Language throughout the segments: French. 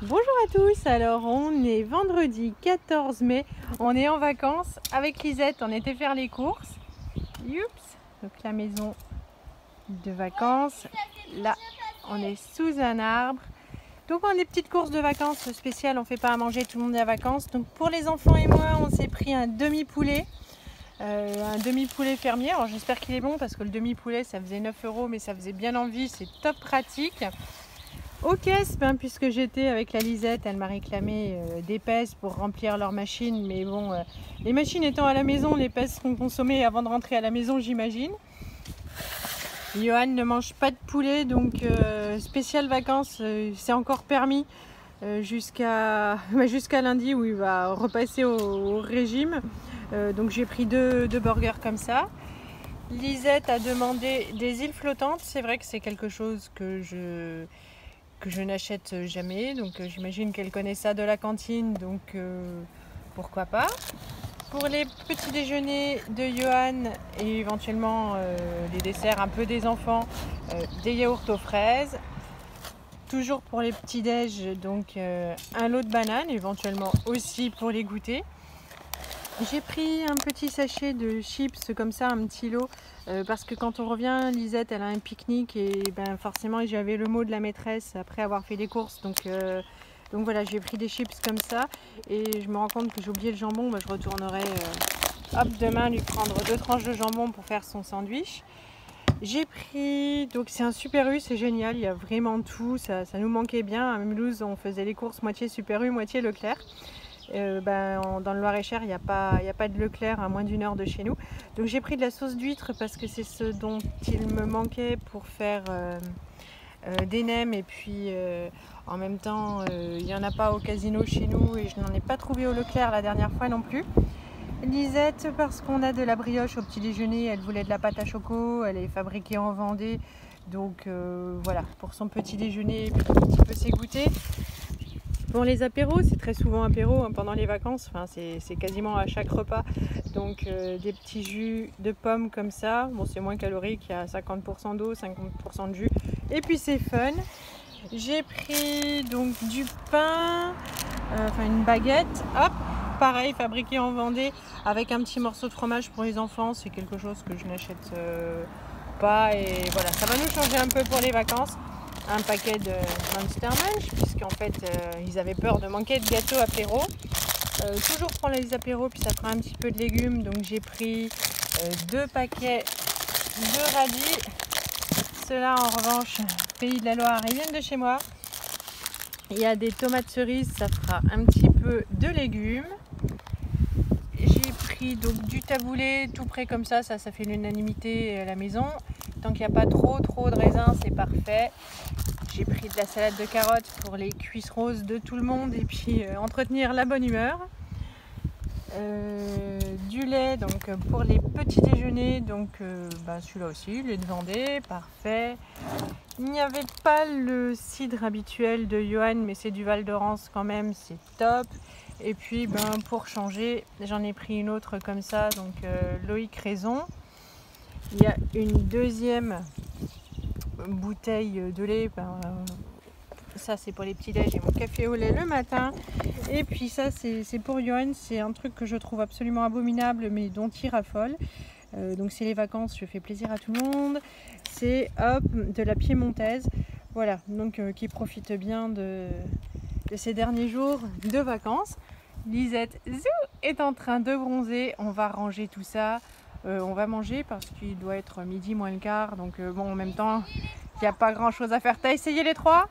Bonjour à tous, alors on est vendredi 14 mai, on est en vacances avec Lisette, on était faire les courses. Youps, donc la maison de vacances, là on est sous un arbre. Donc on a des petites courses de vacances spéciales, on fait pas à manger, tout le monde est à vacances. Donc pour les enfants et moi, on s'est pris un demi-poulet. Un demi-poulet fermier, alors j'espère qu'il est bon parce que le demi-poulet ça faisait 9 € mais ça faisait bien envie, c'est top pratique. Aux caisses, puisque j'étais avec la Lisette, elle m'a réclamé des pèses pour remplir leur machine. Mais bon, les machines étant à la maison, les pèses seront consommées avant de rentrer à la maison, j'imagine. Johan ne mange pas de poulet, donc spécial vacances, c'est encore permis jusqu'à lundi où il va repasser au régime. Donc j'ai pris deux burgers comme ça. Lisette a demandé des îles flottantes. C'est vrai que c'est quelque chose que je n'achète jamais, donc j'imagine qu'elle connaît ça de la cantine, donc pourquoi pas. Pour les petits déjeuners de Johan et éventuellement les desserts un peu des enfants, des yaourts aux fraises. Toujours pour les petits déj, donc un lot de bananes, éventuellement aussi pour les goûter. J'ai pris un petit sachet de chips comme ça, un petit lot, parce que quand on revient, Lisette elle a un pique-nique et forcément j'avais le mot de la maîtresse après avoir fait les courses, donc voilà, j'ai pris des chips comme ça et je me rends compte que j'ai oublié le jambon. Je retournerai demain lui prendre 2 tranches de jambon pour faire son sandwich. J'ai pris, donc c'est un Super U, c'est génial, il y a vraiment tout, ça nous manquait bien. À Mulhouse on faisait les courses moitié Super U, moitié Leclerc. Dans le Loir-et-Cher, il n'y a pas de Leclerc à moins d'1 heure de chez nous. Donc j'ai pris de la sauce d'huître parce que c'est ce dont il me manquait pour faire des nems. Et puis en même temps, il n'y en a pas au casino chez nous et je n'en ai pas trouvé au Leclerc la dernière fois non plus. Lisette, parce qu'on a de la brioche au petit déjeuner, elle voulait de la pâte à choco, elle est fabriquée en Vendée. Donc voilà, pour son petit déjeuner, un petit peu ses goûters. Pour les apéros, c'est très souvent apéro pendant les vacances, c'est quasiment à chaque repas. Donc des petits jus de pommes comme ça, bon c'est moins calorique, il y a 50% d'eau, 50% de jus, et puis c'est fun. J'ai pris donc du pain, une baguette, hop, pareil, fabriqué en Vendée, avec un petit morceau de fromage pour les enfants. C'est quelque chose que je n'achète pas et voilà, ça va nous changer un peu pour les vacances. Un paquet de Monster Munch, puisqu'en fait ils avaient peur de manquer de gâteaux apéro. Toujours prendre les apéros, puis ça fera un petit peu de légumes, donc j'ai pris 2 paquets de radis. Ceux-là en revanche, pays de la Loire, ils viennent de chez moi. Il y a des tomates cerises, ça fera un petit peu de légumes. J'ai pris donc du taboulé tout près comme ça fait l'unanimité à la maison. Tant qu'il n'y a pas trop de raisins, c'est parfait. J'ai pris de la salade de carottes pour les cuisses roses de tout le monde et puis entretenir la bonne humeur. Du lait donc pour les petits déjeuners, donc celui-là aussi, lait de Vendée, parfait. Il n'y avait pas le cidre habituel de Johan, mais c'est du Val d'Orance quand même, c'est top. Et puis pour changer, j'en ai pris une autre comme ça, donc Loïc Raison. Il y a une deuxième bouteille de lait, ça c'est pour les petits déj et mon café au lait le matin. Et puis ça c'est pour Johan, c'est un truc que je trouve absolument abominable mais dont il raffole. Donc c'est les vacances, je fais plaisir à tout le monde. C'est de la piémontaise, voilà, donc qui profite bien de ces derniers jours de vacances. Lisette est en train de bronzer, on va ranger tout ça. On va manger parce qu'il doit être midi moins le quart, donc en même temps il n'y a pas grand chose à faire. T'as essayé les 3?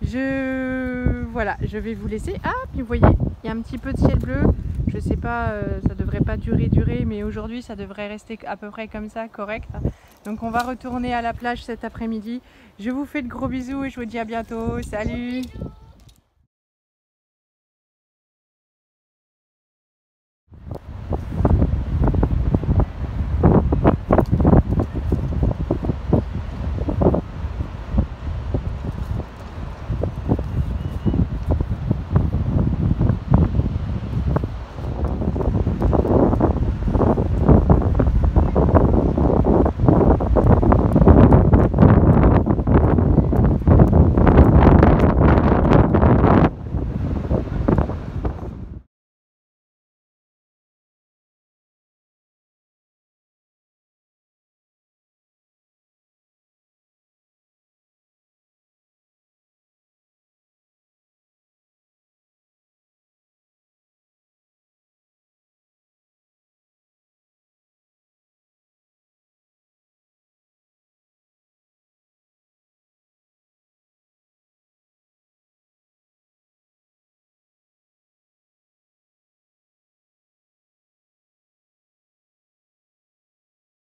Voilà, je vais vous laisser. Ah, puis vous voyez, il y a un petit peu de ciel bleu. Je sais pas, ça devrait pas durer, mais aujourd'hui ça devrait rester à peu près comme ça, correct. Donc on va retourner à la plage cet après-midi. Je vous fais de gros bisous et je vous dis à bientôt. Salut!